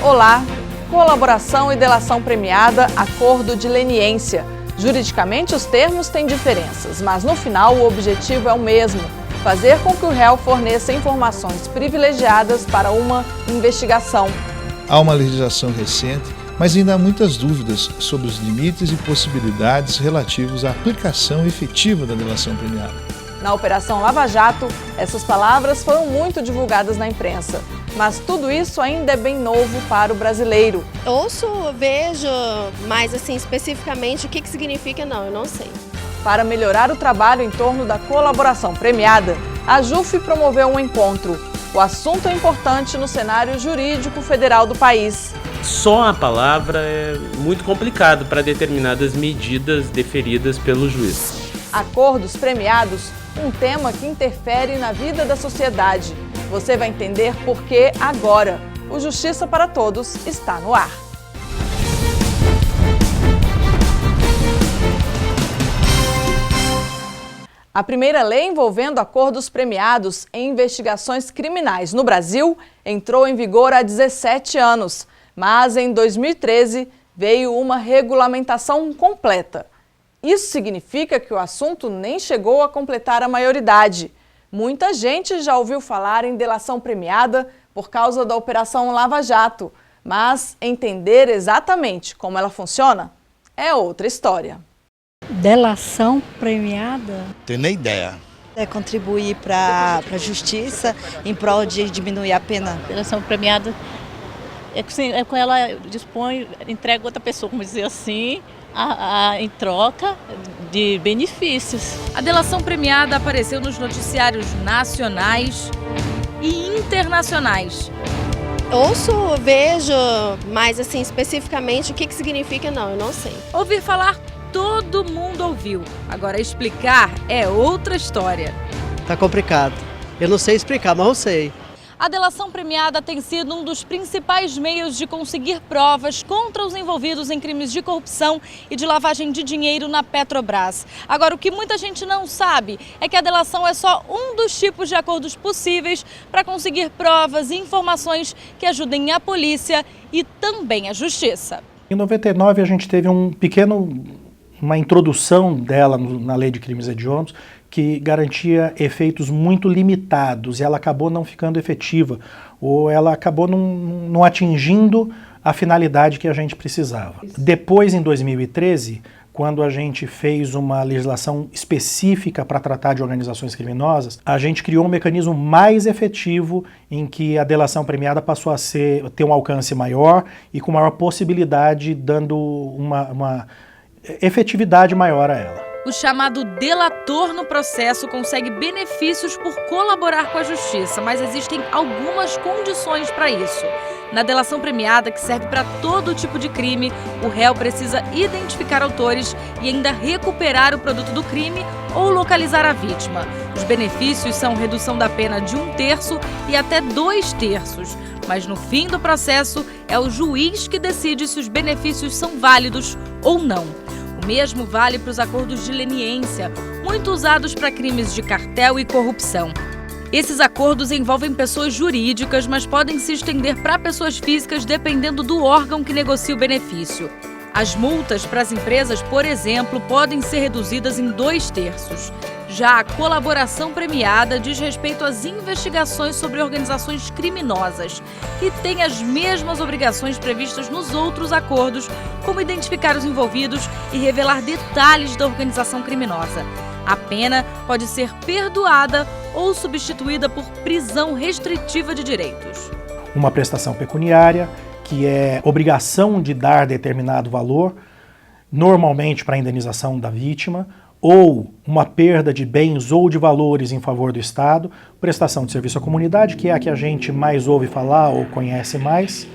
Olá! Colaboração e delação premiada, acordo de leniência. Juridicamente, os termos têm diferenças, mas no final o objetivo é o mesmo: fazer com que o réu forneça informações privilegiadas para uma investigação. Há uma legislação recente, mas ainda há muitas dúvidas sobre os limites e possibilidades relativos à aplicação efetiva da delação premiada. Na Operação Lava Jato, essas palavras foram muito divulgadas na imprensa. Mas tudo isso ainda é bem novo para o brasileiro. Ouço, vejo, mas assim, especificamente o que significa, eu não sei. Para melhorar o trabalho em torno da colaboração premiada, a JUF promoveu um encontro. O assunto é importante no cenário jurídico federal do país. Só a palavra é muito complicado para determinadas medidas deferidas pelo juiz. Acordos premiados, um tema que interfere na vida da sociedade. Você vai entender por que agora. O Justiça para Todos está no ar. A primeira lei envolvendo acordos premiados em investigações criminais no Brasil entrou em vigor há 17 anos, mas em 2013 veio uma regulamentação completa. Isso significa que o assunto nem chegou a completar a maioridade. Muita gente já ouviu falar em delação premiada por causa da Operação Lava Jato, mas entender exatamente como ela funciona é outra história. Delação premiada? Tenho nem ideia. É contribuir para a justiça em prol de diminuir a pena. Delação premiada é quando ela dispõe, entrega outra pessoa, como dizer assim, em troca de benefícios. A delação premiada apareceu nos noticiários nacionais e internacionais. Ouço, vejo, mas assim, especificamente o que significa, eu não sei. Ouvir falar, todo mundo ouviu. Agora explicar é outra história. Tá complicado. Eu não sei explicar, mas eu sei. A delação premiada tem sido um dos principais meios de conseguir provas contra os envolvidos em crimes de corrupção e de lavagem de dinheiro na Petrobras. Agora, o que muita gente não sabe é que a delação é só um dos tipos de acordos possíveis para conseguir provas e informações que ajudem a polícia e também a justiça. Em 99 a gente teve uma introdução dela na Lei de Crimes Hediondos que garantia efeitos muito limitados e ela acabou não ficando efetiva ou ela acabou não atingindo a finalidade que a gente precisava. Depois, em 2013, quando a gente fez uma legislação específica para tratar de organizações criminosas, a gente criou um mecanismo mais efetivo em que a delação premiada passou a ter um alcance maior e com maior possibilidade, dando uma efetividade maior a ela. O chamado delator no processo consegue benefícios por colaborar com a justiça, mas existem algumas condições para isso. Na delação premiada, que serve para todo tipo de crime, o réu precisa identificar autores e ainda recuperar o produto do crime ou localizar a vítima. Os benefícios são redução da pena de 1/3 e até 2/3. Mas no fim do processo, é o juiz que decide se os benefícios são válidos ou não. O mesmo vale para os acordos de leniência, muito usados para crimes de cartel e corrupção. Esses acordos envolvem pessoas jurídicas, mas podem se estender para pessoas físicas dependendo do órgão que negocia o benefício. As multas para as empresas, por exemplo, podem ser reduzidas em 2/3. Já a colaboração premiada diz respeito às investigações sobre organizações criminosas e tem as mesmas obrigações previstas nos outros acordos, como identificar os envolvidos e revelar detalhes da organização criminosa. A pena pode ser perdoada ou substituída por prisão restritiva de direitos. Uma prestação pecuniária, que é obrigação de dar determinado valor, normalmente para a indenização da vítima, ou uma perda de bens ou de valores em favor do Estado, prestação de serviço à comunidade, que é a que a gente mais ouve falar ou conhece mais,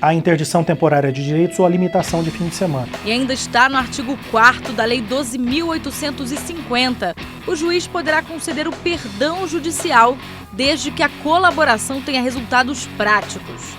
a interdição temporária de direitos ou a limitação de fim de semana. E ainda está no artigo 4º da Lei 12.850. O juiz poderá conceder o perdão judicial desde que a colaboração tenha resultados práticos.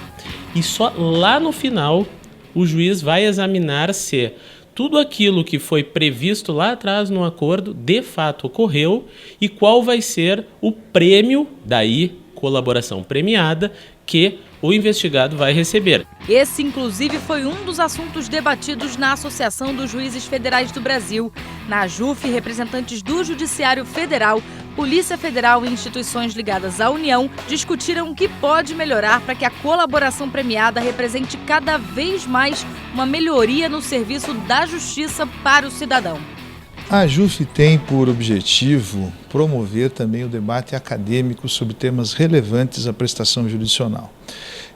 E só lá no final o juiz vai examinar se tudo aquilo que foi previsto lá atrás no acordo de fato ocorreu e qual vai ser o prêmio, daí colaboração premiada, que o investigado vai receber. Esse, inclusive, foi um dos assuntos debatidos na Associação dos Juízes Federais do Brasil. Na AJUF, representantes do Judiciário Federal, Polícia Federal e instituições ligadas à União discutiram o que pode melhorar para que a colaboração premiada represente cada vez mais uma melhoria no serviço da justiça para o cidadão. A AJUF tem por objetivo promover também o debate acadêmico sobre temas relevantes à prestação jurisdicional.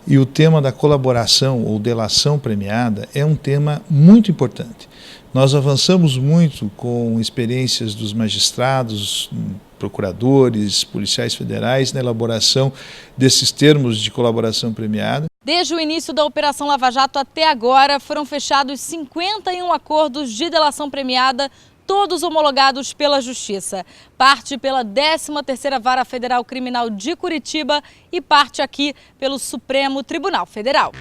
E o tema da colaboração ou delação premiada é um tema muito importante. Nós avançamos muito com experiências dos magistrados, procuradores, policiais federais na elaboração desses termos de colaboração premiada. Desde o início da Operação Lava Jato até agora, foram fechados 51 acordos de delação premiada, todos homologados pela Justiça. Parte pela 13ª Vara Federal Criminal de Curitiba e parte aqui pelo Supremo Tribunal Federal.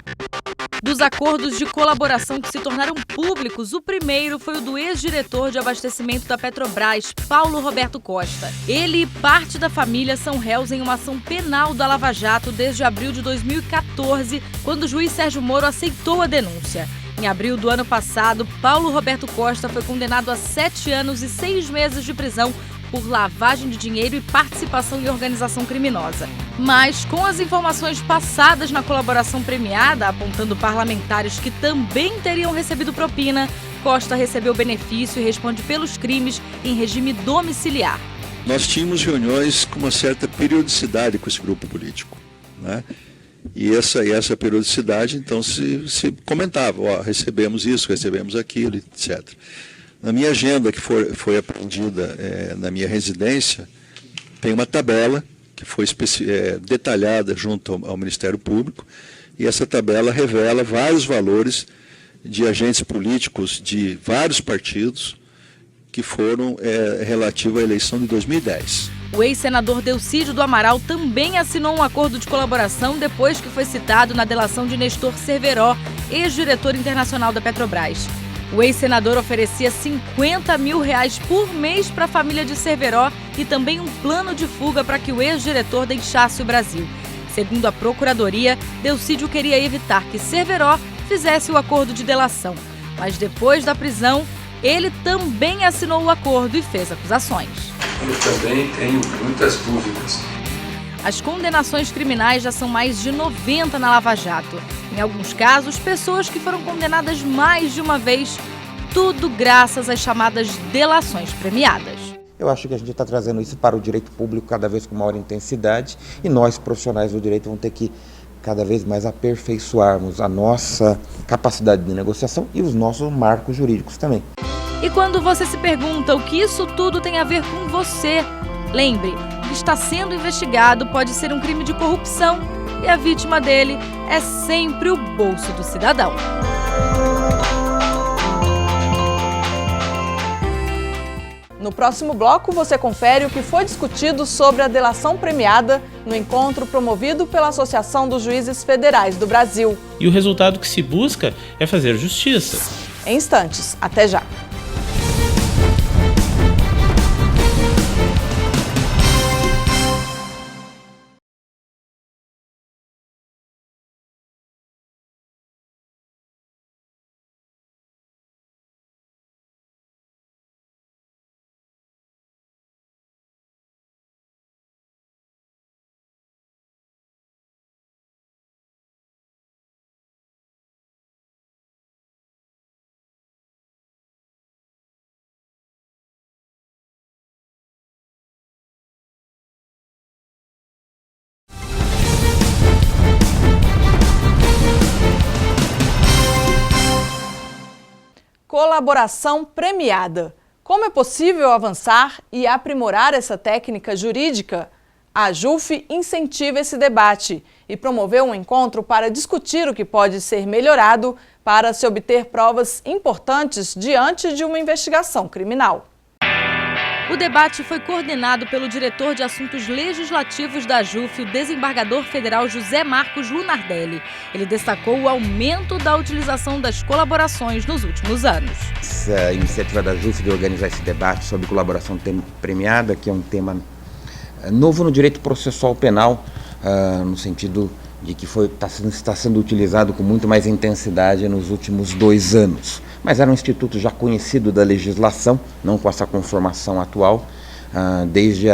Dos acordos de colaboração que se tornaram públicos, o primeiro foi o do ex-diretor de abastecimento da Petrobras, Paulo Roberto Costa. Ele e parte da família são réus em uma ação penal da Lava Jato desde abril de 2014, quando o juiz Sérgio Moro aceitou a denúncia. Em abril do ano passado, Paulo Roberto Costa foi condenado a 7 anos e 6 meses de prisão por lavagem de dinheiro e participação em organização criminosa. Mas, com as informações passadas na colaboração premiada, apontando parlamentares que também teriam recebido propina, Costa recebeu benefício e responde pelos crimes em regime domiciliar. Nós tínhamos reuniões com uma certa periodicidade com esse grupo político, né? E essa periodicidade, então, se comentava, ó, recebemos isso, recebemos aquilo, etc. Na minha agenda, que foi apreendida na minha residência, tem uma tabela que foi detalhada junto ao Ministério Público, e essa tabela revela vários valores de agentes políticos de vários partidos que foram relativos à eleição de 2010. O ex-senador Delcídio do Amaral também assinou um acordo de colaboração depois que foi citado na delação de Nestor Cerveró, ex-diretor internacional da Petrobras. O ex-senador oferecia R$50 mil por mês para a família de Cerveró e também um plano de fuga para que o ex-diretor deixasse o Brasil. Segundo a Procuradoria, Delcídio queria evitar que Cerveró fizesse o acordo de delação. Mas depois da prisão, ele também assinou o acordo e fez acusações. Eu também tenho muitas dúvidas. As condenações criminais já são mais de 90 na Lava Jato. Em alguns casos, pessoas que foram condenadas mais de uma vez, tudo graças às chamadas delações premiadas. Eu acho que a gente está trazendo isso para o direito público cada vez com maior intensidade e nós, profissionais do direito, vamos ter que cada vez mais aperfeiçoarmos a nossa capacidade de negociação e os nossos marcos jurídicos também. E quando você se pergunta o que isso tudo tem a ver com você, lembre, o que está sendo investigado pode ser um crime de corrupção e a vítima dele é sempre o bolso do cidadão. No próximo bloco, você confere o que foi discutido sobre a delação premiada no encontro promovido pela Associação dos Juízes Federais do Brasil. E o resultado que se busca é fazer justiça. Em instantes, até já! Colaboração premiada. Como é possível avançar e aprimorar essa técnica jurídica? A AJUF incentiva esse debate e promoveu um encontro para discutir o que pode ser melhorado para se obter provas importantes diante de uma investigação criminal. O debate foi coordenado pelo diretor de Assuntos Legislativos da AJUF, o desembargador federal José Marcos Lunardelli. Ele destacou o aumento da utilização das colaborações nos últimos anos. Essa iniciativa da AJUF de organizar esse debate sobre colaboração premiada, que é um tema novo no direito processual penal, no sentido de que está sendo utilizado com muito mais intensidade nos últimos 2 anos. Mas era um instituto já conhecido da legislação, não com essa conformação atual, desde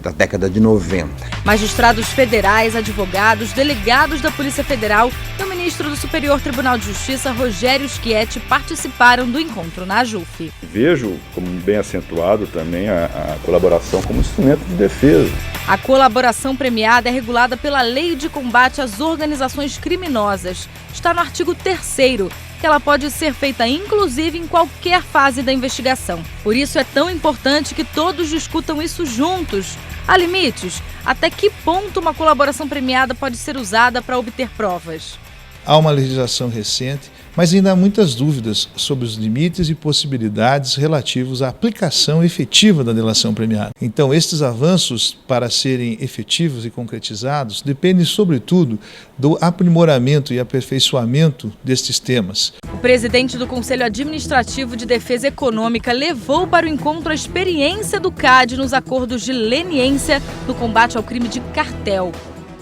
da década de 90. Magistrados federais, advogados, delegados da Polícia Federal e o ministro do Superior Tribunal de Justiça, Rogério Schietti, participaram do encontro na AJUF. Vejo como bem acentuado também a colaboração como instrumento de defesa. A colaboração premiada é regulada pela Lei de Combate às Organizações Criminosas. Está no artigo 3º, que ela pode ser feita inclusive em qualquer fase da investigação. Por isso é tão importante que todos discutam isso juntos. Há limites? Até que ponto uma colaboração premiada pode ser usada para obter provas? Há uma legislação recente, mas ainda há muitas dúvidas sobre os limites e possibilidades relativos à aplicação efetiva da delação premiada. Então, estes avanços, para serem efetivos e concretizados, dependem, sobretudo, do aprimoramento e aperfeiçoamento destes temas. O presidente do Conselho Administrativo de Defesa Econômica levou para o encontro a experiência do CAD nos acordos de leniência no combate ao crime de cartel.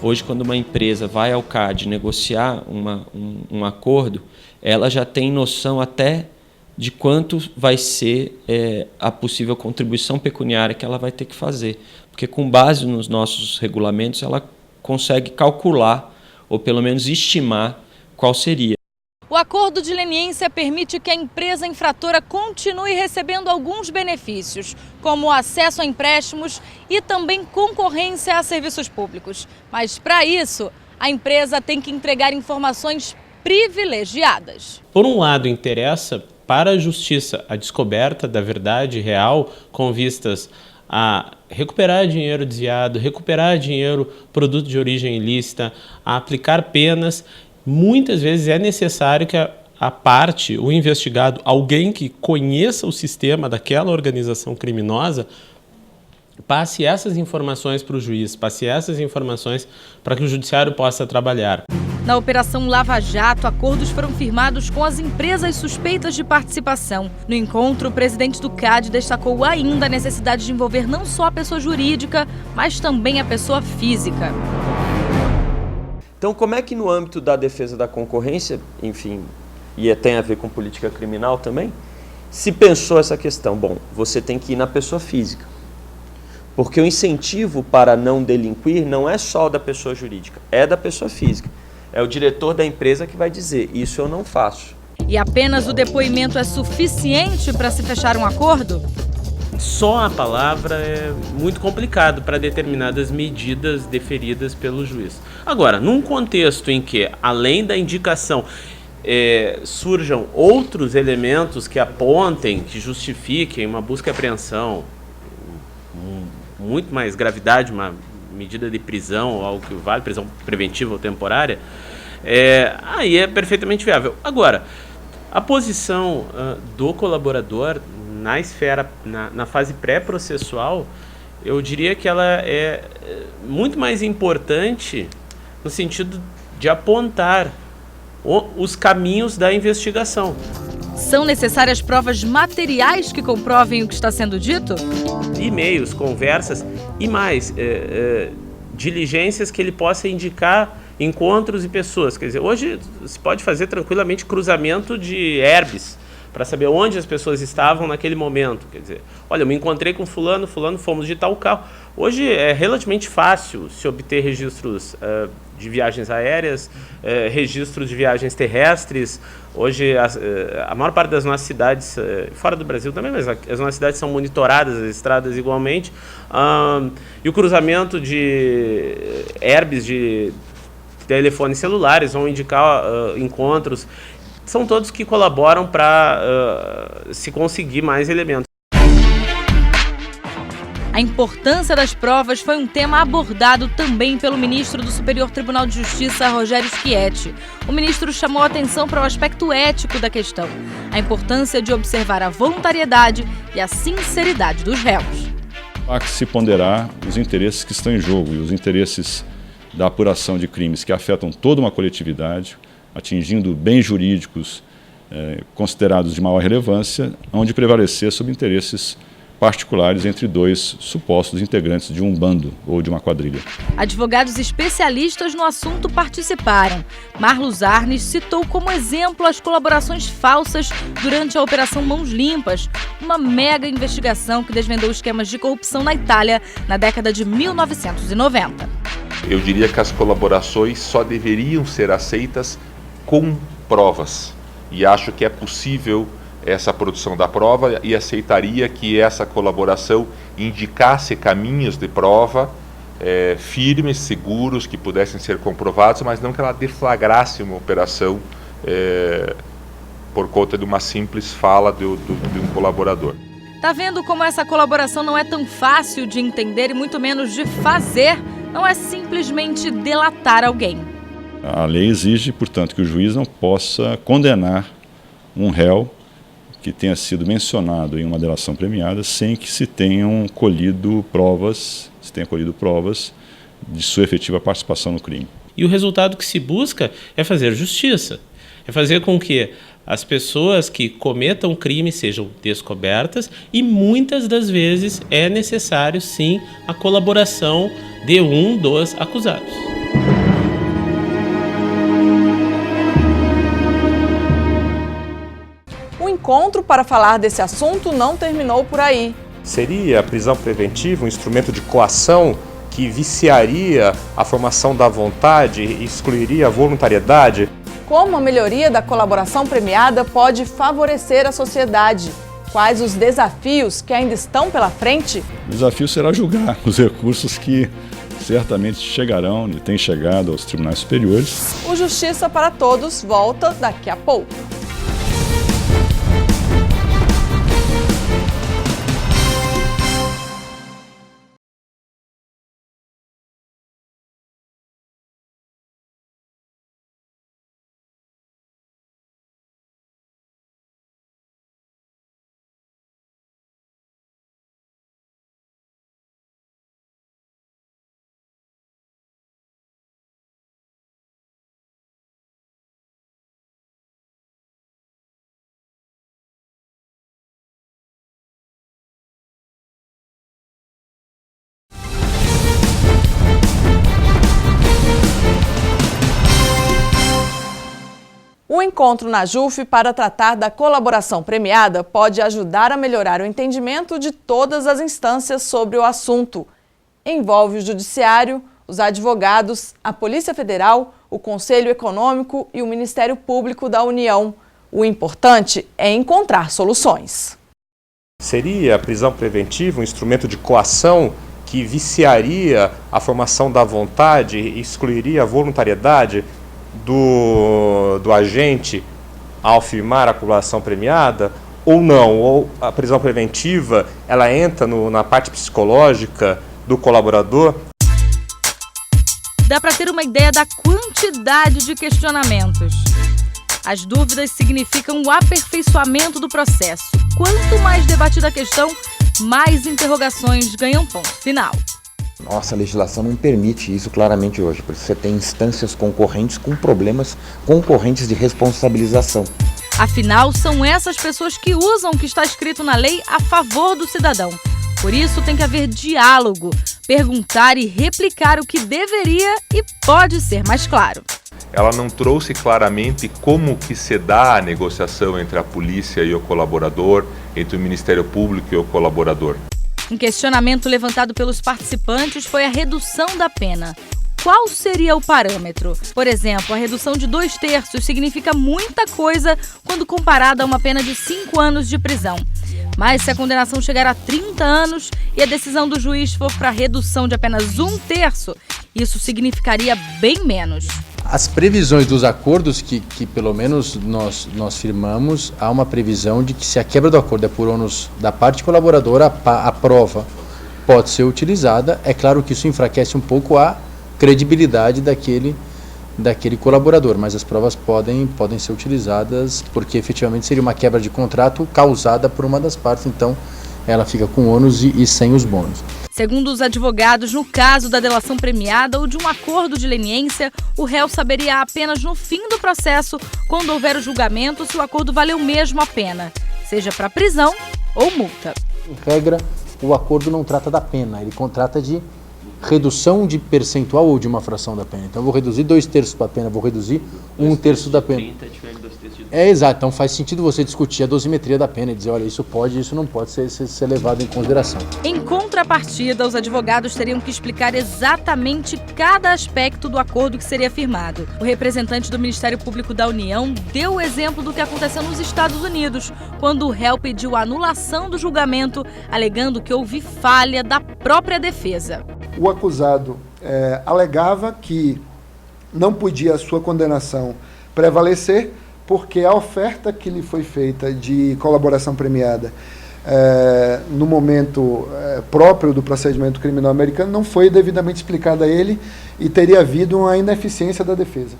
Hoje, quando uma empresa vai ao CAD negociar um acordo, ela já tem noção até de quanto vai ser a possível contribuição pecuniária que ela vai ter que fazer. Porque, com base nos nossos regulamentos, ela consegue calcular, ou pelo menos estimar, qual seria. O acordo de leniência permite que a empresa infratora continue recebendo alguns benefícios, como acesso a empréstimos e também concorrência a serviços públicos. Mas, para isso, a empresa tem que entregar informações privilegiadas. Por um lado, interessa para a justiça a descoberta da verdade real com vistas a recuperar dinheiro desviado, recuperar dinheiro produto de origem ilícita, a aplicar penas. Muitas vezes é necessário que a parte, o investigado, alguém que conheça o sistema daquela organização criminosa, passe essas informações para o juiz, passe essas informações para que o judiciário possa trabalhar. Na Operação Lava Jato, acordos foram firmados com as empresas suspeitas de participação. No encontro, o presidente do CAD destacou ainda a necessidade de envolver não só a pessoa jurídica, mas também a pessoa física. Então, como é que no âmbito da defesa da concorrência, enfim, e tem a ver com política criminal também, se pensou essa questão? Bom, você tem que ir na pessoa física, porque o incentivo para não delinquir não é só da pessoa jurídica, é da pessoa física. É o diretor da empresa que vai dizer, isso eu não faço. E apenas o depoimento é suficiente para se fechar um acordo? Só a palavra é muito complicado para determinadas medidas deferidas pelo juiz. Agora, num contexto em que, além da indicação, surjam outros elementos que apontem, que justifiquem uma busca e apreensão, muito mais gravidade, uma medida de prisão, algo que vale, prisão preventiva ou temporária, aí é perfeitamente viável. Agora, a posição do colaborador na esfera, na fase pré-processual, eu diria que ela é muito mais importante no sentido de apontar os caminhos da investigação. São necessárias provas materiais que comprovem o que está sendo dito? E-mails, conversas e mais, diligências que ele possa indicar encontros e pessoas. Quer dizer, hoje se pode fazer tranquilamente cruzamento de herbes para saber onde as pessoas estavam naquele momento. Quer dizer, olha, eu me encontrei com fulano, fomos de tal carro. Hoje é relativamente fácil se obter registros de viagens aéreas, registros de viagens terrestres. Hoje a maior parte das nossas cidades, fora do Brasil também, mas as nossas cidades são monitoradas, as estradas igualmente, e o cruzamento de herbes de telefones celulares vão indicar encontros. São todos que colaboram para se conseguir mais elementos. A importância das provas foi um tema abordado também pelo ministro do Superior Tribunal de Justiça, Rogério Schietti. O ministro chamou a atenção para o aspecto ético da questão, a importância de observar a voluntariedade e a sinceridade dos réus. Há que se ponderar os interesses que estão em jogo e os interesses da apuração de crimes que afetam toda uma coletividade, atingindo bens jurídicos considerados de maior relevância, onde prevalecer sobre interesses particulares entre dois supostos integrantes de um bando ou de uma quadrilha. Advogados especialistas no assunto participaram. Marlos Arnes citou como exemplo as colaborações falsas durante a Operação Mãos Limpas, uma mega investigação que desvendou esquemas de corrupção na Itália na década de 1990. Eu diria que as colaborações só deveriam ser aceitas com provas. E acho que é possível essa produção da prova e aceitaria que essa colaboração indicasse caminhos de prova firmes, seguros, que pudessem ser comprovados, mas não que ela deflagrasse uma operação por conta de uma simples fala de um colaborador. Tá vendo como essa colaboração não é tão fácil de entender e muito menos de fazer? Não é simplesmente delatar alguém. A lei exige, portanto, que o juiz não possa condenar um réu que tenha sido mencionado em uma delação premiada sem que se tenha colhido provas de sua efetiva participação no crime. E o resultado que se busca é fazer justiça, é fazer com que as pessoas que cometam crime sejam descobertas e muitas das vezes é necessário sim a colaboração de um dos acusados. O encontro para falar desse assunto não terminou por aí. Seria a prisão preventiva um instrumento de coação que viciaria a formação da vontade e excluiria a voluntariedade? Como a melhoria da colaboração premiada pode favorecer a sociedade? Quais os desafios que ainda estão pela frente? O desafio será julgar os recursos que certamente chegarão e têm chegado aos tribunais superiores. O Justiça para Todos volta daqui a pouco. O encontro na JUF para tratar da colaboração premiada pode ajudar a melhorar o entendimento de todas as instâncias sobre o assunto. Envolve o Judiciário, os advogados, a Polícia Federal, o Conselho Econômico e o Ministério Público da União. O importante é encontrar soluções. Seria a prisão preventiva um instrumento de coação que viciaria a formação da vontade e excluiria a voluntariedade do agente ao firmar a colaboração premiada, ou não? Ou a prisão preventiva ela entra na parte psicológica do colaborador? Dá para ter uma ideia da quantidade de questionamentos. As dúvidas significam o aperfeiçoamento do processo. Quanto mais debatida a questão, mais interrogações ganham ponto final. Nossa legislação não permite isso claramente hoje, porque você tem instâncias concorrentes com problemas concorrentes de responsabilização. Afinal, são essas pessoas que usam o que está escrito na lei a favor do cidadão. Por isso, tem que haver diálogo, perguntar e replicar o que deveria e pode ser mais claro. Ela não trouxe claramente como que se dá a negociação entre a polícia e o colaborador, entre o Ministério Público e o colaborador. Um questionamento levantado pelos participantes foi a redução da pena. Qual seria o parâmetro? Por exemplo, a redução de 2/3 significa muita coisa quando comparada a uma pena de 5 anos de prisão. Mas se a condenação chegar a 30 anos e a decisão do juiz for para redução de apenas 1/3, isso significaria bem menos. As previsões dos acordos que pelo menos nós firmamos, há uma previsão de que se a quebra do acordo é por ônus da parte colaboradora, a prova pode ser utilizada. É claro que isso enfraquece um pouco a credibilidade daquele colaborador, mas as provas podem ser utilizadas porque efetivamente seria uma quebra de contrato causada por uma das partes, então ela fica com ônus e sem os bônus. Segundo os advogados, no caso da delação premiada ou de um acordo de leniência, o réu saberia apenas no fim do processo, quando houver o julgamento, se o acordo valeu mesmo a pena, seja para prisão ou multa. Em regra, o acordo não trata da pena, ele trata de redução de percentual ou de uma fração da pena. Então eu vou reduzir 2/3 da pena, vou reduzir 1/3 da pena. É exato, então faz sentido você discutir a dosimetria da pena e dizer, olha, isso pode, isso não pode ser levado em consideração. Em contrapartida, os advogados teriam que explicar exatamente cada aspecto do acordo que seria firmado. O representante do Ministério Público da União deu o exemplo do que aconteceu nos Estados Unidos, quando o réu pediu a anulação do julgamento, alegando que houve falha da própria defesa. O acusado alegava que não podia a sua condenação prevalecer porque a oferta que lhe foi feita de colaboração premiada no momento próprio do procedimento criminal americano não foi devidamente explicada a ele e teria havido uma ineficiência da defesa.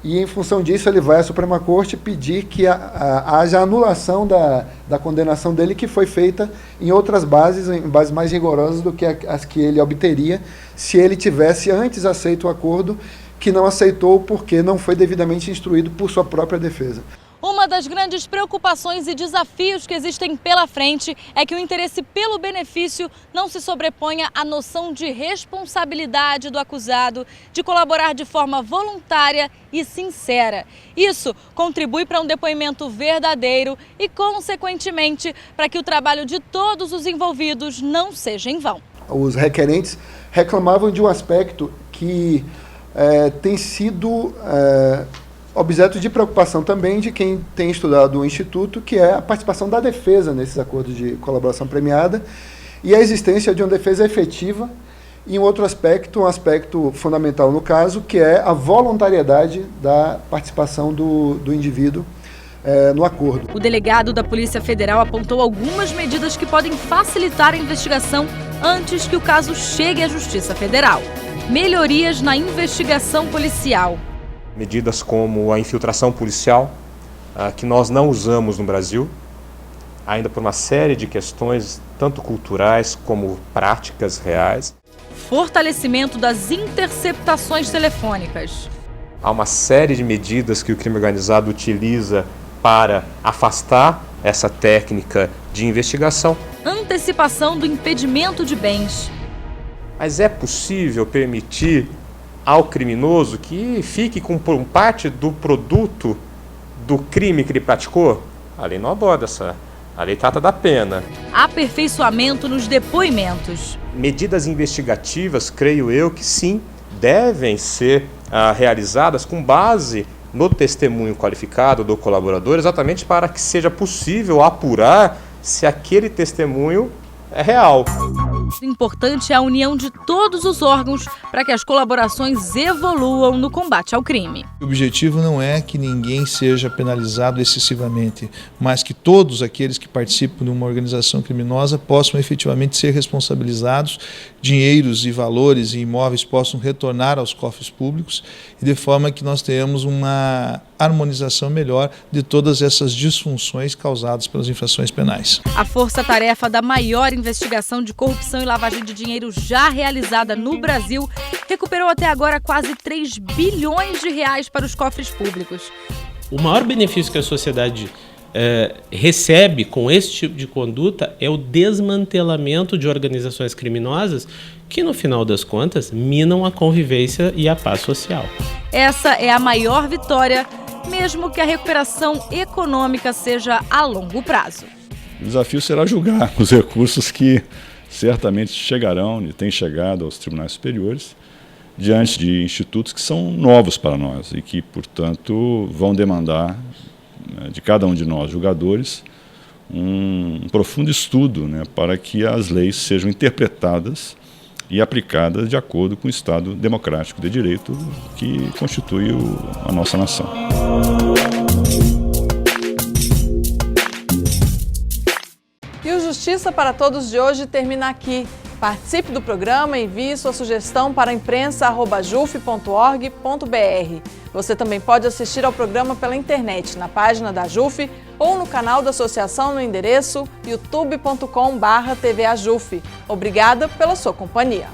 E, em função disso, ele vai à Suprema Corte pedir que haja anulação da condenação dele, que foi feita em outras bases, em bases mais rigorosas do que as que ele obteria se ele tivesse antes aceito o acordo, que não aceitou porque não foi devidamente instruído por sua própria defesa. Uma das grandes preocupações e desafios que existem pela frente é que o interesse pelo benefício não se sobreponha à noção de responsabilidade do acusado de colaborar de forma voluntária e sincera. Isso contribui para um depoimento verdadeiro e, consequentemente, para que o trabalho de todos os envolvidos não seja em vão. Os requerentes reclamavam de um aspecto que tem sido objeto de preocupação também de quem tem estudado o Instituto, que é a participação da defesa nesses acordos de colaboração premiada e a existência de uma defesa efetiva e um outro aspecto, um aspecto fundamental no caso, que é a voluntariedade da participação do indivíduo no acordo. O delegado da Polícia Federal apontou algumas medidas que podem facilitar a investigação antes que o caso chegue à Justiça Federal. Melhorias na investigação policial. Medidas como a infiltração policial, que nós não usamos no Brasil, ainda por uma série de questões, tanto culturais como práticas reais. Fortalecimento das interceptações telefônicas. Há uma série de medidas que o crime organizado utiliza para afastar essa técnica de investigação. Antecipação do impedimento de bens. Mas é possível permitir ao criminoso que fique com parte do produto do crime que ele praticou? A lei não aborda essa. A lei trata da pena. Aperfeiçoamento nos depoimentos. Medidas investigativas, creio eu, que sim, devem ser realizadas com base no testemunho qualificado do colaborador, exatamente para que seja possível apurar se aquele testemunho é real. Importante é a união de todos os órgãos para que as colaborações evoluam no combate ao crime. O objetivo não é que ninguém seja penalizado excessivamente, mas que todos aqueles que participam de uma organização criminosa possam efetivamente ser responsabilizados, dinheiros e valores e imóveis possam retornar aos cofres públicos, e de forma que nós tenhamos uma harmonização melhor de todas essas disfunções causadas pelas infrações penais. A força-tarefa da maior investigação de corrupção e lavagem de dinheiro já realizada no Brasil recuperou até agora quase 3 bilhões de reais para os cofres públicos. O maior benefício que a sociedade recebe com esse tipo de conduta é o desmantelamento de organizações criminosas que, no final das contas, minam a convivência e a paz social. Essa é a maior vitória, mesmo que a recuperação econômica seja a longo prazo. O desafio será julgar os recursos que certamente chegarão e têm chegado aos tribunais superiores diante de institutos que são novos para nós e que, portanto, vão demandar de cada um de nós, julgadores, um profundo estudo, para que as leis sejam interpretadas e aplicadas de acordo com o Estado democrático de direito que constitui a nossa nação. E o Justiça para Todos de hoje termina aqui. Participe do programa e envie sua sugestão para imprensa@juf.org.br. Você também pode assistir ao programa pela internet, na página da JUF ou no canal da associação no endereço youtube.com/tvajuf. Obrigada pela sua companhia.